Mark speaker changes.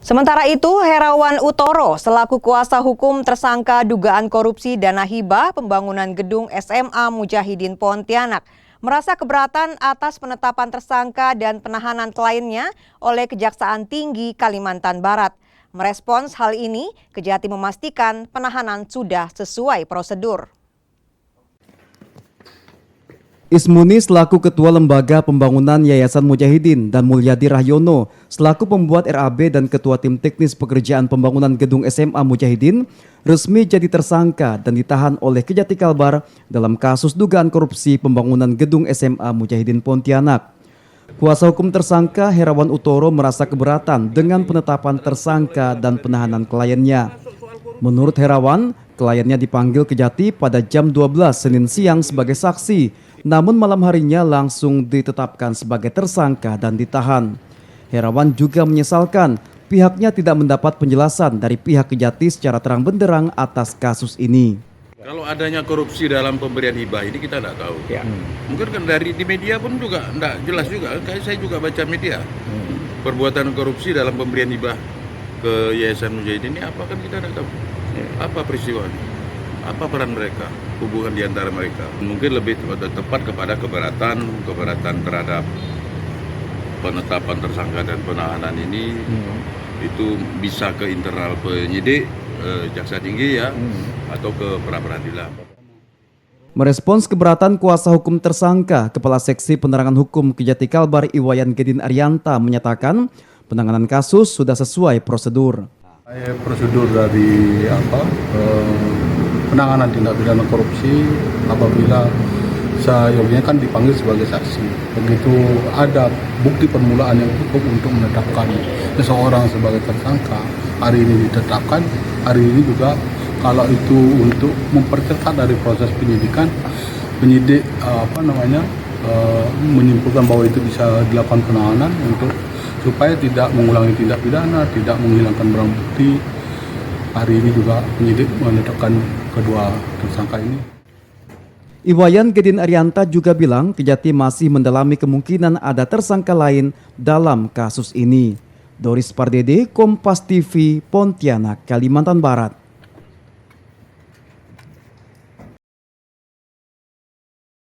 Speaker 1: Sementara itu, Herawan Utoro selaku kuasa hukum tersangka dugaan korupsi dana hibah pembangunan gedung SMA Mujahidin Pontianak merasa keberatan atas penetapan tersangka dan penahanan kliennya oleh Kejaksaan Tinggi Kalimantan Barat. Merespons hal ini, Kejati memastikan penahanan sudah sesuai prosedur.
Speaker 2: Ismuni selaku Ketua Lembaga Pembangunan Yayasan Mujahidin dan Mulyadi Rahyono selaku pembuat RAB dan Ketua Tim Teknis Pekerjaan Pembangunan Gedung SMA Mujahidin resmi jadi tersangka dan ditahan oleh Kejati Kalbar dalam kasus dugaan korupsi pembangunan Gedung SMA Mujahidin Pontianak. Kuasa hukum tersangka Herawan Utoro merasa keberatan dengan penetapan tersangka dan penahanan kliennya. Menurut Herawan, kliennya dipanggil Kejati pada jam 12 Senin siang sebagai saksi. Namun malam harinya langsung ditetapkan sebagai tersangka dan ditahan. Herawan juga menyesalkan pihaknya tidak mendapat penjelasan dari pihak Kejati secara terang benderang atas kasus ini.
Speaker 3: Kalau adanya korupsi dalam pemberian hibah ini kita tidak tahu. Ya. Mungkin kan di media pun juga tidak jelas juga. Kayak saya juga baca media. Perbuatan korupsi dalam pemberian hibah ke Yayasan Mujahidin ini apa kan kita tidak tahu. Apa peristiwanya? Apa peran mereka, hubungan di antara mereka. Mungkin lebih tepat kepada keberatan terhadap penetapan tersangka dan penahanan ini. Itu bisa ke internal penyidik, jaksa tinggi ya, atau ke pra-peradilan.
Speaker 2: Merespons keberatan kuasa hukum tersangka, Kepala Seksi Penerangan Hukum Kejati Kalbar Iwayan Gedin Arianta menyatakan penanganan kasus sudah sesuai prosedur.
Speaker 4: Prosedur dari penanganan tindak pidana korupsi apabila seyogianya kan dipanggil sebagai saksi. Begitu ada bukti permulaan yang cukup untuk menetapkan seseorang sebagai tersangka, hari ini ditetapkan, hari ini juga kalau itu untuk mempercepat dari proses penyidikan, penyidik menyimpulkan bahwa itu bisa dilakukan penahanan untuk supaya tidak mengulangi tindak pidana, tidak menghilangkan barang bukti. Hari ini juga penyidik menetapkan kedua tersangka ini.
Speaker 2: Iwayan Gedin Arianta juga bilang Kejati masih mendalami kemungkinan ada tersangka lain dalam kasus ini. Doris Pardede, Kompas TV, Pontianak, Kalimantan Barat.